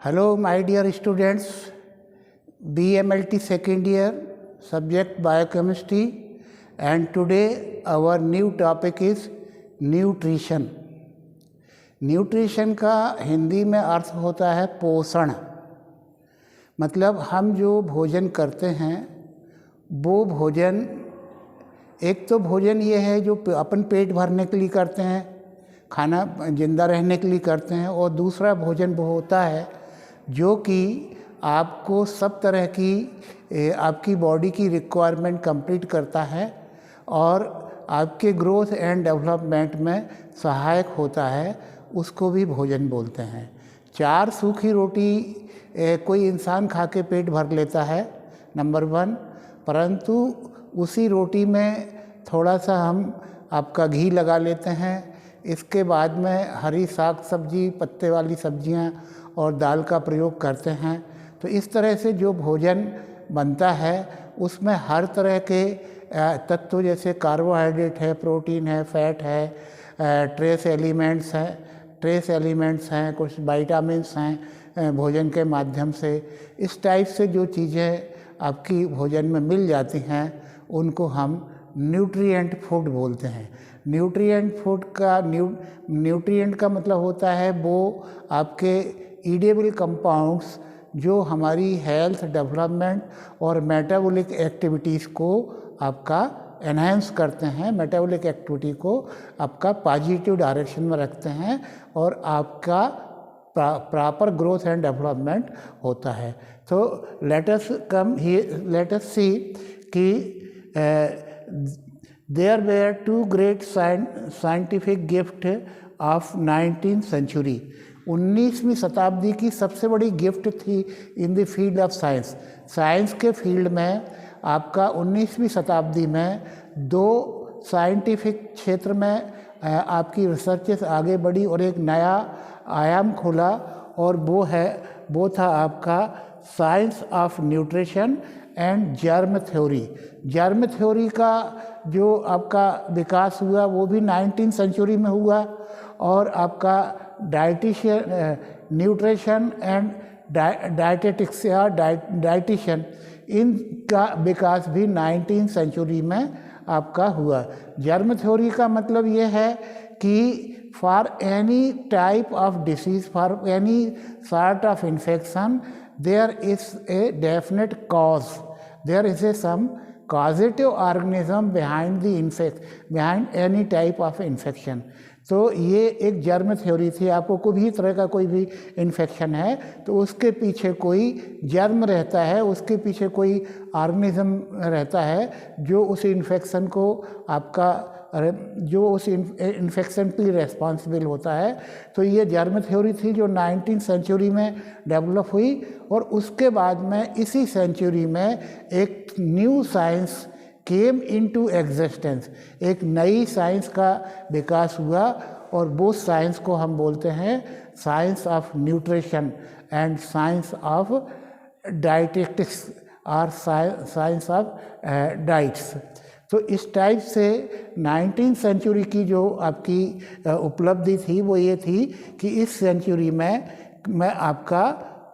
Hello, my dear students, BMLT second year, subject biochemistry, and today our new topic is nutrition. Nutrition का हिंदी में अर्थ होता है पोषण। मतलब हम जो भोजन करते हैं वो भोजन, एक तो भोजन ये है जो अपन पेट भरने के लिए करते हैं, खाना जिंदा रहने के लिए करते हैं, और दूसरा भोजन वो होता है जो कि आपको सब तरह की आपकी बॉडी की रिक्वायरमेंट कंप्लीट करता है और आपके ग्रोथ एंड डेवलपमेंट में सहायक होता है, उसको भी भोजन बोलते हैं। 4 सूखी रोटी कोई इंसान खा के पेट भर लेता है, नंबर 1, परंतु उसी रोटी में थोड़ा सा हम आपका घी लगा लेते हैं। इसके बाद में हरी साग सब्जी, पत्ते वाली सब्जियां और दाल का प्रयोग करते हैं। तो इस तरह से जो भोजन बनता है उसमें हर तरह के तत्व जैसे कार्बोहाइड्रेट है, प्रोटीन है, फैट है, ट्रेस एलिमेंट्स हैं, कुछ विटामिन्स हैं भोजन के माध्यम से। इस टाइप से जो चीज़ें आपकी भोजन में मिल जाती हैं उनको हम न्यूट्रिएंट फूड बोलते हैं। न्यूट्रिएंट फूड का न्यूट्रिएंट का मतलब होता है वो आपके ईडेबल कंपाउंड्स जो हमारी हेल्थ, डेवलपमेंट और मेटाबॉलिक एक्टिविटीज़ को आपका एनहांस करते हैं, मेटाबॉलिक एक्टिविटी को आपका पॉजिटिव डायरेक्शन में रखते हैं और आपका प्रॉपर ग्रोथ एंड डेवलपमेंट होता है। तो लेट अस सी कि there were 2 great scientific gift of 19th century. 19वीं शताब्दी की सबसे बड़ी गिफ्ट थी in the field of science. Science के फील्ड में आपका 19वीं शताब्दी में 2 साइंटिफिक क्षेत्र में आपकी रिसर्चेस आगे बढ़ी और एक नया आयाम खुला, और वो था आपका science of nutrition and germ theory. Germ theory का जो आपका विकास हुआ वो भी 19th सेंचुरी में हुआ, और आपका न्यूट्रिशन एंड डाइटेटिक्स या डाइटिशन, इनका विकास भी 19th सेंचुरी में आपका हुआ। जर्म थ्योरी का मतलब ये है कि for any type of disease, for any sort of infection, there is a definite cause, there is a some causative organism behind any type of infection। तो ये एक जर्म थ्योरी थी। आपको कोई भी तरह का कोई भी इन्फेक्शन है तो उसके पीछे कोई जर्म रहता है, उसके पीछे कोई ऑर्गेनिज्म रहता है जो उस इन्फेक्शन को जो उस इन्फेक्शन के लिए रेस्पॉन्सिबल होता है। तो ये जर्म थ्योरी थी जो 19th सेंचुरी में डेवलप हुई, और उसके बाद में इसी सेंचुरी में एक new science came into existence, एक नई साइंस का विकास हुआ, और वो साइंस को हम बोलते हैं science of nutrition and science of dietetics और साइंस ऑफ डाइट्स। तो इस टाइप से 19th सेंचुरी की जो आपकी उपलब्धि थी वो ये थी कि इस सेंचुरी में आपका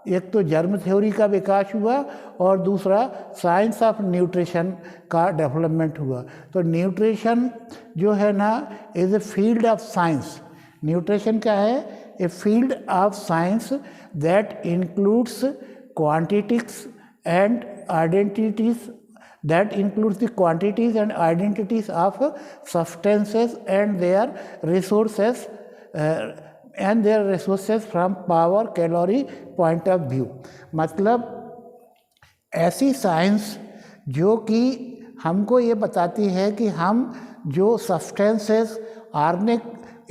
एक तो जर्म थ्योरी का विकास हुआ और दूसरा साइंस ऑफ न्यूट्रिशन का डेवलपमेंट हुआ। तो न्यूट्रिशन जो है ना is a field of science. Nutrition क्या है? A field of science that includes quantities and identities, that includes the quantities and identities of substances and their resources from power calorie point of view। मतलब ऐसी science जो कि हमको ये बताती है कि हम जो सब्सटेंसेस ऑर्गेनिक,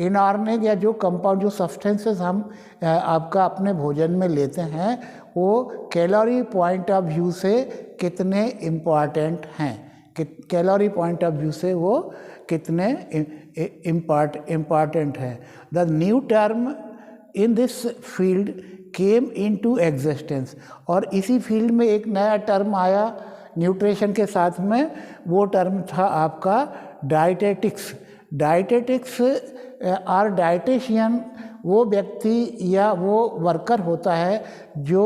इनऑर्गेनिक या जो कंपाउंड, जो सब्सटेंसेस हम आपका अपने भोजन में लेते हैं वो कैलोरी पॉइंट ऑफ व्यू से कितने इम्पॉर्टेंट हैं, कैलोरी पॉइंट ऑफ व्यू से वो कितने इम्पॉर्टेंट हैं। The new term in this field came into existence, और इसी फील्ड में एक नया टर्म आया न्यूट्रिशन के साथ में, वो टर्म था आपका डाइटेटिक्स। डाइटेटिक्स और डाइटिशियन वो व्यक्ति या वो वर्कर होता है जो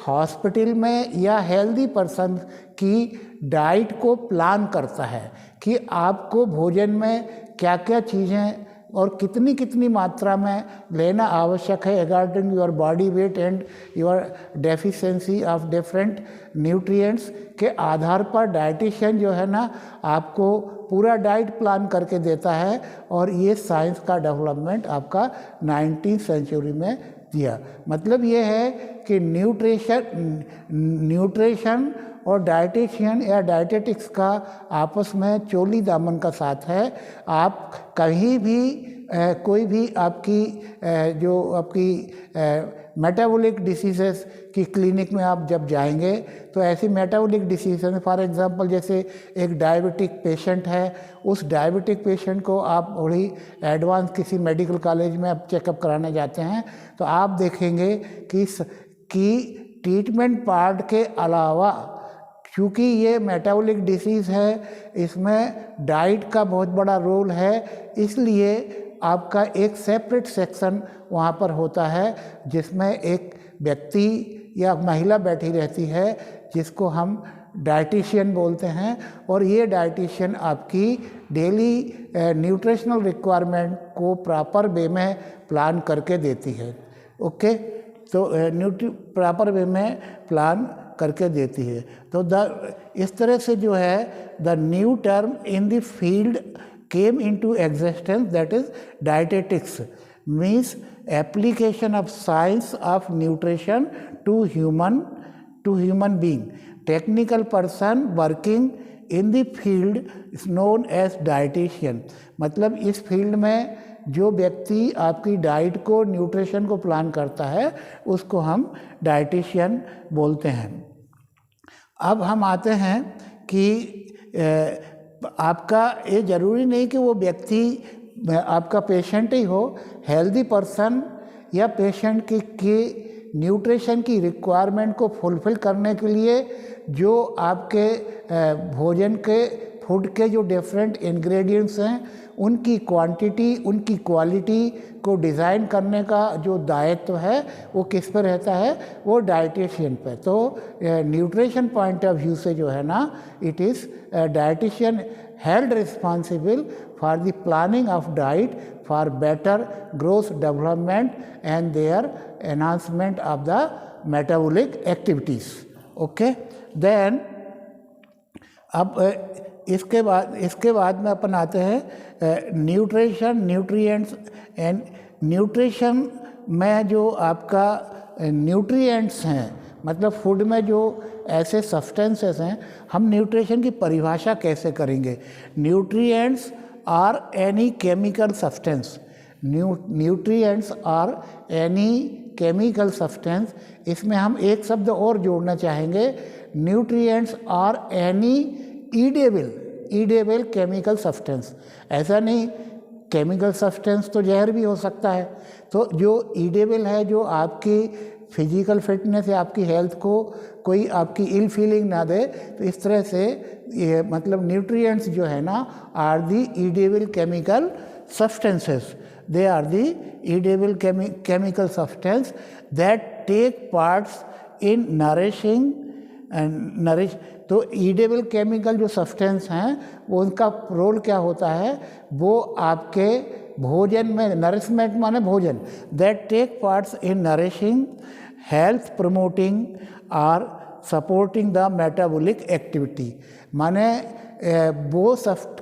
हॉस्पिटल में या हेल्दी पर्सन की डाइट को प्लान करता है कि आपको भोजन में क्या क्या चीज़ें और कितनी कितनी मात्रा में लेना आवश्यक है according your body weight and your deficiency of different nutrients के आधार पर डाइटिशियन जो है ना आपको पूरा डाइट प्लान करके देता है। और ये साइंस का डेवलपमेंट आपका 19वीं सेंचुरी में दिया। मतलब ये है कि न्यूट्रिशन और डाइटिशियन या डाइटेटिक्स का आपस में चोली दामन का साथ है। आप कहीं भी कोई भी आपकी जो आपकी मेटाबॉलिक डिसीज़ेस की क्लिनिक में आप जब जाएंगे तो ऐसी मेटाबॉलिक डिसीज़ फॉर एग्जांपल जैसे एक डायबिटिक पेशेंट है, उस डायबिटिक पेशेंट को आप बड़ी एडवांस किसी मेडिकल कॉलेज में आप चेकअप कराने जाते हैं तो आप देखेंगे कि ट्रीटमेंट पार्ट के अलावा क्योंकि ये मेटाबॉलिक डिसीज़ है, इसमें डाइट का बहुत बड़ा रोल है, इसलिए आपका एक सेपरेट सेक्शन वहाँ पर होता है जिसमें एक व्यक्ति या महिला बैठी रहती है जिसको हम डाइटिशियन बोलते हैं। और ये डाइटिशियन आपकी डेली न्यूट्रिशनल रिक्वायरमेंट को प्रॉपर वे में प्लान करके देती है। ओके, तो प्रॉपर वे में प्लान करके देती है। तो इस तरह से जो है the new term in the field came into existence, that is dietetics, means application of science of nutrition to human being. Technical person working in the field is known as dietitian. मतलब इस field में जो व्यक्ति आपकी diet को nutrition को plan करता है उसको हम डाइटिशियन बोलते हैं। अब हम आते हैं कि आपका ये ज़रूरी नहीं कि वो व्यक्ति आपका पेशेंट ही हो, हेल्दी पर्सन या पेशेंट की न्यूट्रिशन की रिक्वायरमेंट को फुलफ़िल करने के लिए जो आपके भोजन के फूड के जो डिफरेंट इंग्रेडिएंट्स हैं उनकी क्वांटिटी उनकी क्वालिटी को डिज़ाइन करने का जो दायित्व है वो किस पर रहता है, वो डाइटिशियन पे। तो न्यूट्रिशन पॉइंट ऑफ व्यू से जो है ना it is dietitian held responsible for the planning of diet for better growth development and their enhancement of the metabolic activities. Okay, then अब इसके बाद में अपन आते हैं न्यूट्रिशन न्यूट्रिएंट्स एंड न्यूट्रिशन में जो आपका न्यूट्रिएंट्स हैं मतलब फूड में जो ऐसे सब्सटेंसेस हैं, हम न्यूट्रिशन की परिभाषा कैसे करेंगे। Nutrients are any chemical substance, nutrients are any chemical substance. इसमें हम एक शब्द और जोड़ना चाहेंगे, nutrients are any edible chemical substance. ऐसा नहीं, केमिकल सब्सटेंस तो जहर भी हो सकता है, तो जो ईडेबल है, जो आपकी फिजिकल फिटनेस या आपकी हेल्थ को कोई आपकी इल फीलिंग ना दे, तो इस तरह से ये मतलब न्यूट्रिएंट्स जो है ना are the edible chemical substances. They are the edible chemical substance that take parts in nourishing and nourish. तो ईडेबल केमिकल जो सब्सटेंस हैं वो उनका रोल क्या होता है, वो आपके भोजन में, नरिशमेंट माने भोजन, that take parts in nourishing health promoting और सपोर्टिंग द मेटाबॉलिक एक्टिविटी। माने वो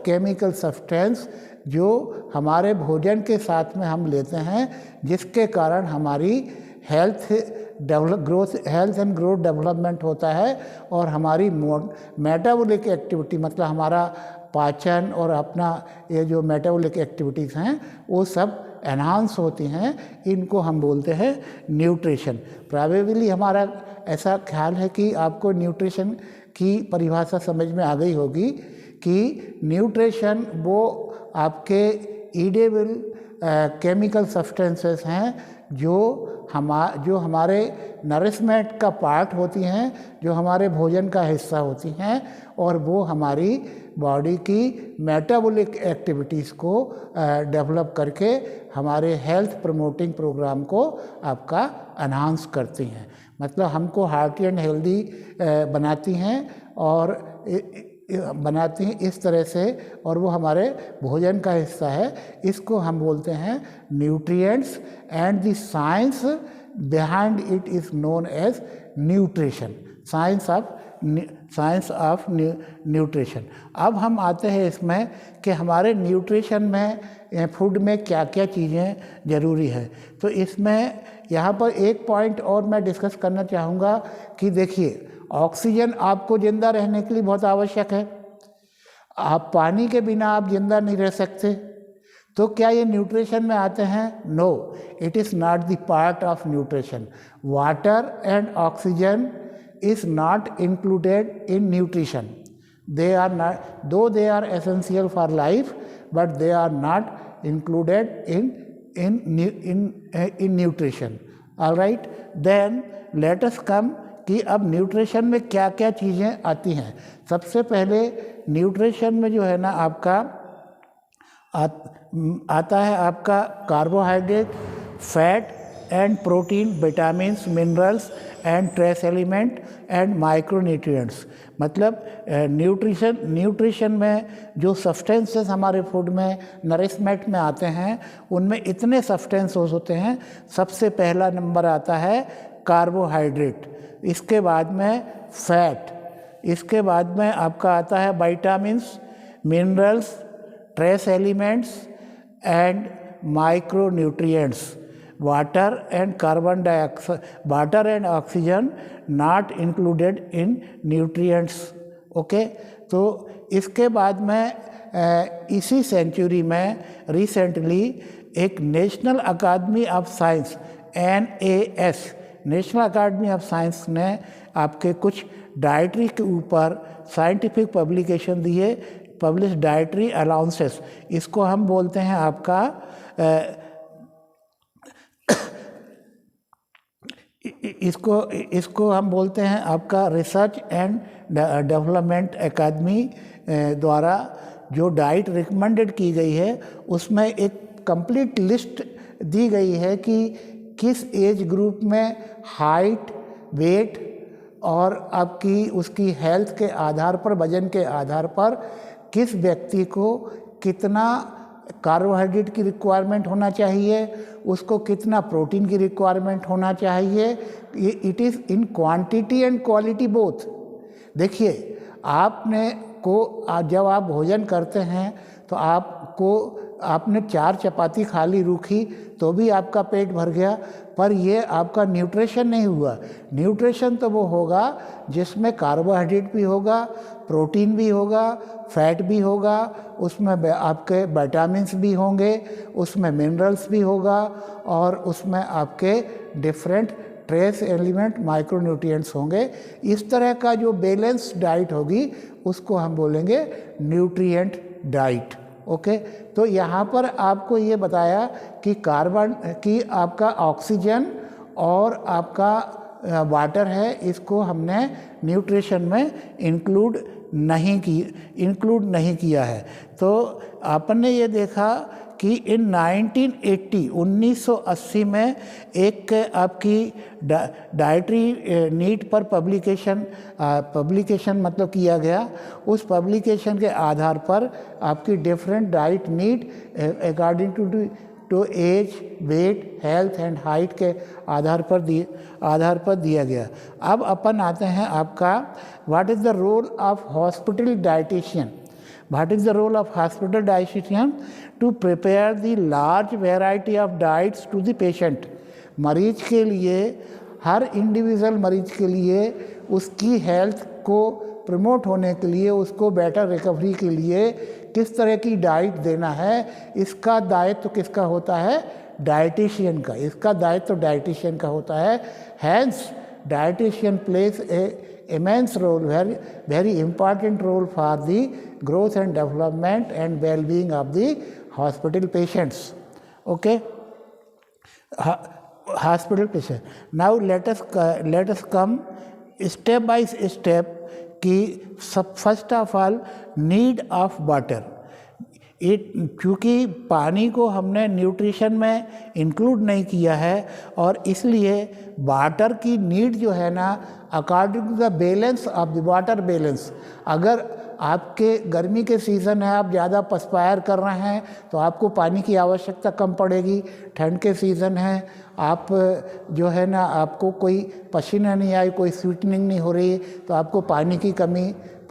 केमिकल सब्सटेंस जो हमारे भोजन के साथ में हम लेते हैं जिसके कारण हमारी हेल्थ एंड ग्रोथ डेवलपमेंट होता है और हमारी मेटाबॉलिक एक्टिविटी मतलब हमारा पाचन और अपना ये जो मेटाबॉलिक एक्टिविटीज़ हैं वो सब एनहांस होती हैं। इनको हम बोलते हैं न्यूट्रिशन। प्रोबेबली हमारा ऐसा ख्याल है कि आपको न्यूट्रिशन की परिभाषा समझ में आ गई होगी कि न्यूट्रिशन वो आपके ईडेबल केमिकल सब्सटेंसेस हैं जो हमारे नरिशमेंट का पार्ट होती हैं, जो हमारे भोजन का हिस्सा होती हैं, और वो हमारी बॉडी की मेटाबॉलिक एक्टिविटीज़ को डेवलप करके हमारे हेल्थ प्रमोटिंग प्रोग्राम को आपका एनहांस करती हैं। मतलब हमको हार्टी एंड हेल्दी बनाती हैं और बनाती हैं इस तरह से, और वो हमारे भोजन का हिस्सा है। इसको हम बोलते हैं nutrients, and the science behind it is known as nutrition, science of nutrition. अब हम आते हैं इसमें कि हमारे न्यूट्रिशन में फूड में क्या क्या चीज़ें ज़रूरी है। तो इसमें यहाँ पर एक पॉइंट और मैं डिस्कस करना चाहूँगा कि देखिए, ऑक्सीजन आपको ज़िंदा रहने के लिए बहुत आवश्यक है। आप पानी के बिना आप ज़िंदा नहीं रह सकते। तो क्या ये न्यूट्रिशन में आते हैं? No, it is not the part of nutrition. Water and oxygen is not included in nutrition. They are not, though they are essential for life, but they are not included in nutrition. All right, then let us come कि अब nutrition में क्या क्या चीज़ें आती हैं। सबसे पहले न्यूट्रिशन में जो है ना आपका आता है आपका carbohydrate, fat and protein, vitamins, minerals and trace element and micronutrients. मतलब न्यूट्रिशन में जो सब्सटेंसेस हमारे फूड में नरिशमेंट में आते हैं, उनमें इतने सब्सटेंसेस होते हैं। सबसे पहला नंबर आता है कार्बोहाइड्रेट, इसके बाद में फैट, इसके बाद में आपका आता है vitamins, minerals, trace elements and micronutrients. Water and carbon dioxide, water and oxygen not included in nutrients. Okay, तो इसके बाद में इसी सेंचुरी में रिसेंटली एक national academy of science NAS, national academy of science ने आपके कुछ डाइटरी के ऊपर साइंटिफिक पब्लिकेशन दिए, पब्लिश डाइटरी अलाउंसेस। इसको हम बोलते हैं आपका इसको हम बोलते हैं आपका रिसर्च एंड डेवलपमेंट एकेडमी द्वारा जो डाइट रिकमेंडेड की गई है, उसमें एक कंप्लीट लिस्ट दी गई है कि किस एज ग्रुप में हाइट, वेट और आपकी उसकी हेल्थ के आधार पर, वजन के आधार पर किस व्यक्ति को कितना कार्बोहाइड्रेट की रिक्वायरमेंट होना चाहिए, उसको कितना प्रोटीन की रिक्वायरमेंट होना चाहिए। ये it is in quantity and quality both. देखिए, आपने को जब आप भोजन करते हैं तो आपने 4 चपाती खा ली रूखी तो भी आपका पेट भर गया, पर ये आपका न्यूट्रिशन नहीं हुआ। न्यूट्रिशन तो वो होगा जिसमें कार्बोहाइड्रेट भी होगा, प्रोटीन भी होगा, फैट भी होगा, उसमें आपके विटामिन्स भी होंगे, उसमें मिनरल्स भी होगा, और उसमें आपके डिफरेंट ट्रेस एलिमेंट, माइक्रोन्यूट्रिएंट्स होंगे। इस तरह का जो बैलेंस डाइट होगी उसको हम बोलेंगे न्यूट्रिएंट डाइट। ओके, तो यहाँ पर आपको ये बताया कि आपका ऑक्सीजन और आपका वाटर है, इसको हमने न्यूट्रिशन में इंक्लूड नहीं किया है। तो आपने ये देखा कि इन 1980 में एक आपकी डाइटरी नीड पर पब्लिकेशन मतलब किया गया। उस पब्लिकेशन के आधार पर आपकी different diet need according to age, weight, health and height के आधार पर दिया गया। अब अपन आते हैं आपका what is the role of hospital dietitian. What is the role of hospital dietitian? To prepare the large variety of diets to the patient. मरीज के लिए, हर इंडिविजुअल मरीज के लिए उसकी हेल्थ को प्रमोट होने के लिए, उसको बेटर रिकवरी के लिए किस तरह की डाइट देना है, इसका दायित्व किसका होता है? डाइटिशियन का। इसका दायित्व डाइटिशियन का होता है। Hence, dietitian plays a immense role, very important role for the growth and development and well-being of the hospital patients. Okay, hospital patient. Now let us come step by step कि first of all need of water. क्योंकि पानी को हमने nutrition में include नहीं किया है और इसलिए वाटर की नीड जो है ना according to the balance of the water balance. अगर आपके गर्मी के सीज़न है, आप ज़्यादा पर्सपायर कर रहे हैं तो आपको पानी की आवश्यकता कम पड़ेगी. ठंड के सीज़न है, आप जो है ना आपको कोई पसीना नहीं आई, कोई स्वीटनिंग नहीं हो रही, तो आपको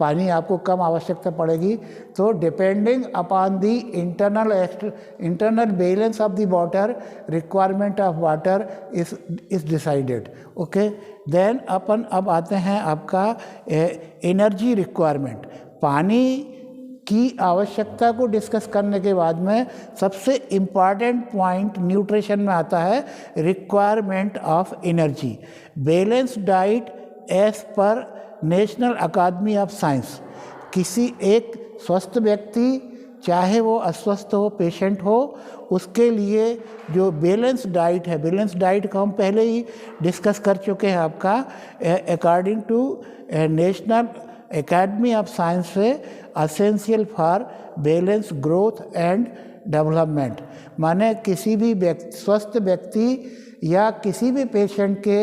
पानी आपको कम आवश्यकता पड़ेगी. तो depending upon the internal balance of the water, requirement of water is decided. Okay, then अपन अब आते हैं आपका एनर्जी रिक्वायरमेंट. पानी की आवश्यकता को डिस्कस करने के बाद में सबसे इम्पॉर्टेंट पॉइंट न्यूट्रिशन में आता है requirement of energy. Balance diet as per national academy of science. किसी एक स्वस्थ व्यक्ति, चाहे वो अस्वस्थ हो, पेशेंट हो, उसके लिए जो बैलेंस डाइट है, बैलेंस डाइट को हम पहले ही डिस्कस कर चुके हैं आपका according to National Academy of Science से essential for balance growth and development. माने किसी भी स्वस्थ व्यक्ति या किसी भी पेशेंट के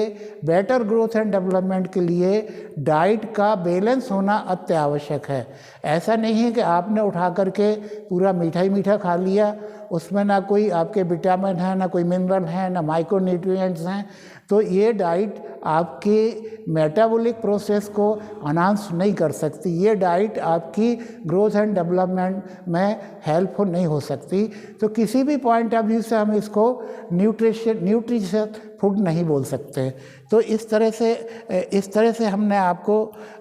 बेटर ग्रोथ एंड डेवलपमेंट के लिए डाइट का बैलेंस होना अत्यावश्यक है. ऐसा नहीं है कि आपने उठा करके पूरा मीठा ही मीठा खा लिया, उसमें ना कोई आपके विटामिन है, ना कोई मिनरल है, ना माइक्रोन्यूट्रिएंट्स हैं, तो ये डाइट आपकी मेटाबॉलिक प्रोसेस को अनाउंस नहीं कर सकती. ये डाइट आपकी ग्रोथ एंड डेवलपमेंट में हेल्पफुल नहीं हो सकती. तो किसी भी पॉइंट ऑफ व्यू से हम इसको न्यूट्रिशन फूड नहीं बोल सकते. तो इस तरह से हमने आपको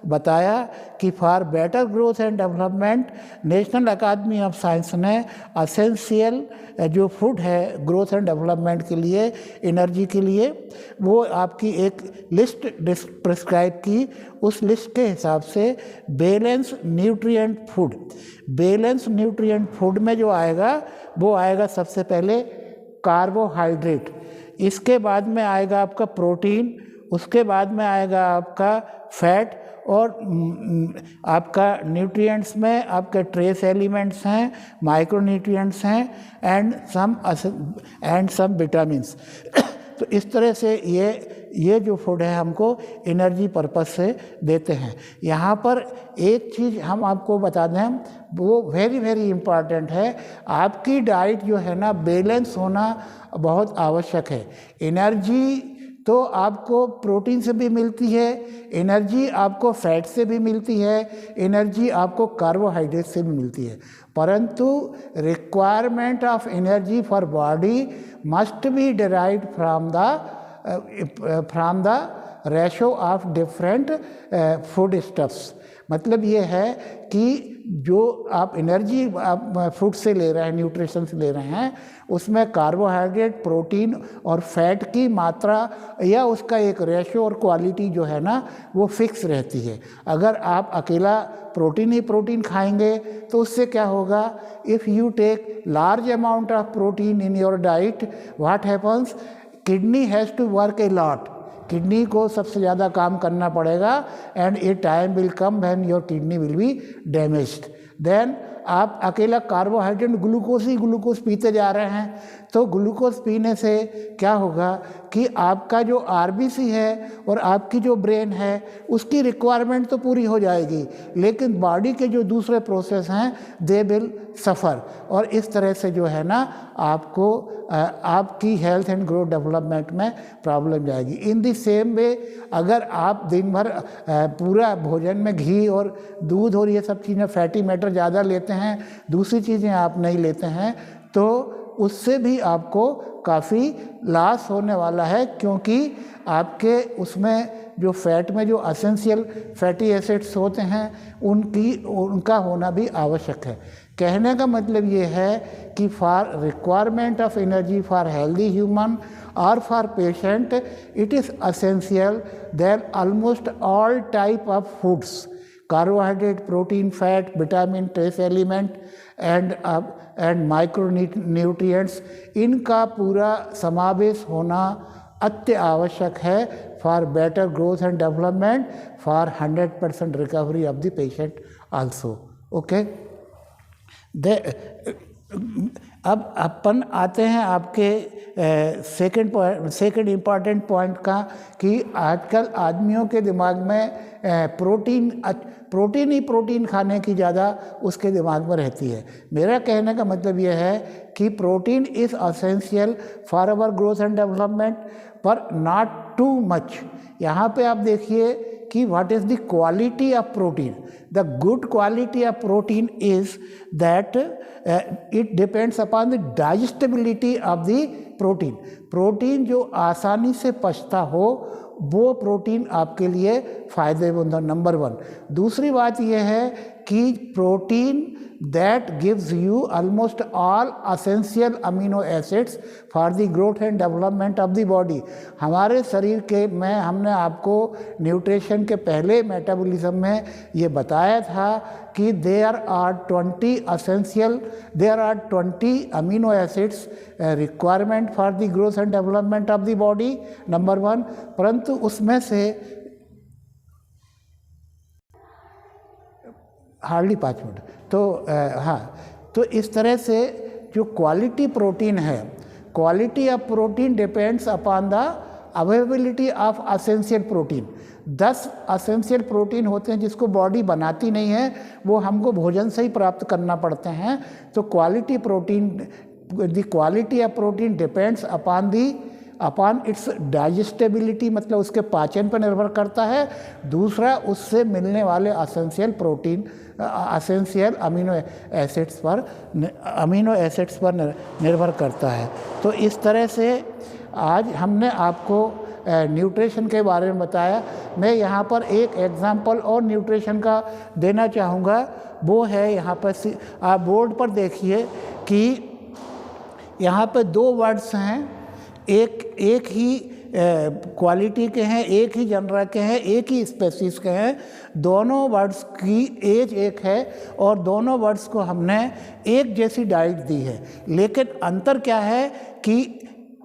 बताया कि for better growth and development national academy of science ने असेंशियल जो फूड है ग्रोथ एंड डेवलपमेंट के लिए, एनर्जी के लिए, वो आपकी एक लिस्ट प्रिस्क्राइब की. उस लिस्ट के हिसाब से balance nutrient food, balance nutrient food में जो आएगा वो आएगा सबसे पहले कार्बोहाइड्रेट, इसके बाद में आएगा आपका प्रोटीन, उसके बाद में आएगा आपका फैट, और आपका न्यूट्रिएंट्स में आपके ट्रेस एलिमेंट्स हैं, माइक्रोन्यूट्रिएंट्स हैं एंड सम विटामिन्स. तो इस तरह से ये जो फूड है हमको एनर्जी पर्पस से देते हैं. यहाँ पर एक चीज़ हम आपको बता दें, वो वेरी वेरी इम्पॉर्टेंट है. आपकी डाइट जो है ना बैलेंस होना बहुत आवश्यक है. एनर्जी तो आपको प्रोटीन से भी मिलती है, एनर्जी आपको फैट से भी मिलती है, एनर्जी आपको कार्बोहाइड्रेट से भी मिलती है, परंतु requirement of energy for body must be derived from the ratio of different food stuffs. मतलब ये है कि जो आप एनर्जी आप फूड से ले रहे हैं, न्यूट्रिशन से ले रहे हैं, उसमें कार्बोहाइड्रेट, प्रोटीन और फैट की मात्रा या उसका एक रेशो और क्वालिटी जो है ना वो फिक्स रहती है. अगर आप अकेला प्रोटीन खाएंगे तो उससे क्या होगा, if you take large amount of protein in your diet, what happens, kidney has to work a lot. Kidney को सबसे ज़्यादा काम करना पड़ेगा and a time will come when your kidney will be damaged. Then आप अकेला carbohydrate glucose पीते जा रहे हैं, तो ग्लूकोज पीने से क्या होगा कि आपका जो आरबीसी है और आपकी जो ब्रेन है उसकी रिक्वायरमेंट तो पूरी हो जाएगी, लेकिन बॉडी के जो दूसरे प्रोसेस हैं दे विल सफ़र. और इस तरह से जो है ना आपको आपकी हेल्थ एंड ग्रोथ डेवलपमेंट में प्रॉब्लम जाएगी. इन द सेम वे अगर आप दिन भर पूरा भोजन में घी और दूध और ये सब चीज़ें फैटी मैटर ज़्यादा लेते हैं, दूसरी चीज़ें आप नहीं लेते हैं, तो उससे भी आपको काफ़ी लॉस होने वाला है, क्योंकि आपके उसमें जो फैट में जो असेंशियल फैटी एसिड्स होते हैं उनका होना भी आवश्यक है. कहने का मतलब ये है कि for requirement of energy for healthy human और for patient it is essential that almost all type of foods, carbohydrate, protein, fat, vitamin, trace element and and micro nutrients, इनका पूरा समावेश होना अत्य आवश्यक है for better growth and development, for 100% recovery of the patient also. Okay, अब अपन आते हैं आपके सेकंड इम्पॉर्टेंट पॉइंट का, कि आजकल आदमियों के दिमाग में प्रोटीन खाने की ज़्यादा उसके दिमाग में रहती है। मेरा कहने का मतलब यह है कि protein is essential for our growth and development, पर नॉट टू मच। यहाँ पे आप देखिए कि what is the quality of protein. The good quality of protein is that it depends upon the digestibility of the protein. Protein जो आसानी से पचता हो वो प्रोटीन आपके लिए फ़ायदेमंद है, नंबर 1। दूसरी बात यह है कि protein that gives you almost all essential amino acids for the growth and development of the body। हमारे शरीर के में हमने आपको न्यूट्रिशन के पहले मेटाबॉलिज्म में ये बताया था कि there are 20 amino acids requirement for the growth and development of the body, number 1। परंतु उसमें से हार्डली 5 मिनट तो हाँ, तो इस तरह से जो क्वालिटी प्रोटीन है, quality of protein depends upon the availability of essential protein. 10 essential protein होते हैं जिसको बॉडी बनाती नहीं है, वो हमको भोजन से ही प्राप्त करना पड़ते हैं। तो the quality of protein depends upon its digestibility, मतलब उसके पाचन पर निर्भर करता है। दूसरा, उससे मिलने वाले असेंशियल अमीनो एसिड्स पर निर्भर करता है। तो इस तरह से आज हमने आपको न्यूट्रिशन के बारे में बताया। मैं यहाँ पर एक एग्जांपल और न्यूट्रिशन का देना चाहूँगा, वो है यहाँ पर आप बोर्ड पर देखिए कि यहाँ पर 2 वर्ड्स हैं, एक ही क्वालिटी के हैं, एक ही जनरा के हैं, एक ही स्पेसीज के हैं। दोनों वर्ड्स की एज एक है और दोनों वर्ड्स को हमने एक जैसी डाइट दी है, लेकिन अंतर क्या है कि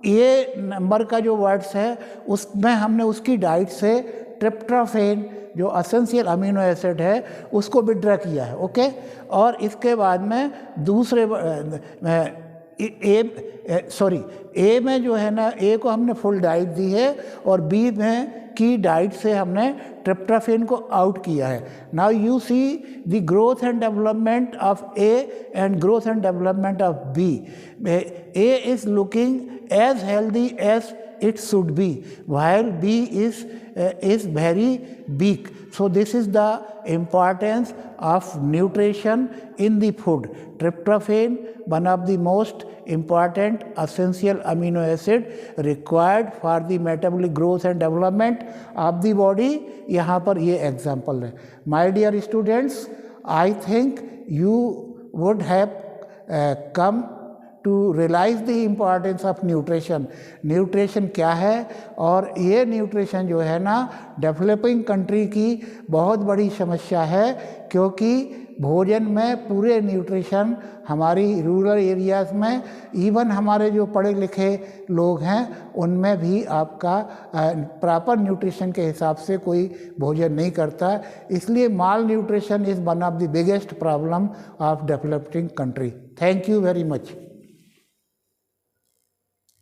ये नंबर का जो वर्ड्स है उसमें हमने उसकी डाइट से ट्रिप्टोफैन जो असेंशियल अमीनो एसिड है उसको विड्रॉ किया है। ओके, और इसके बाद में दूसरे ए में जो है ना, ए को हमने फुल डाइट दी है और बी में की डाइट से हमने ट्रिप्टोफैन को आउट किया है। Now you see the growth and development of A and growth and development of B. A is looking as healthy as it should be, while B is very weak. So this is the importance of nutrition in the food. Tryptophan, one of the most important essential amino acid required for the metabolic growth and development of the body. यहाँ पर ये example है। My dear students, I think you would have come to realize the importance of nutrition। Nutrition क्या है, और ये nutrition जो है ना डेवलपिंग कंट्री की बहुत बड़ी समस्या है, क्योंकि भोजन में पूरे न्यूट्रिशन हमारी रूरल एरियाज़ में, इवन हमारे जो पढ़े लिखे लोग हैं उनमें भी आपका प्रॉपर न्यूट्रिशन के हिसाब से कोई भोजन नहीं करता। इसलिए malnutrition is one of the biggest problem of developing country. Thank you very much.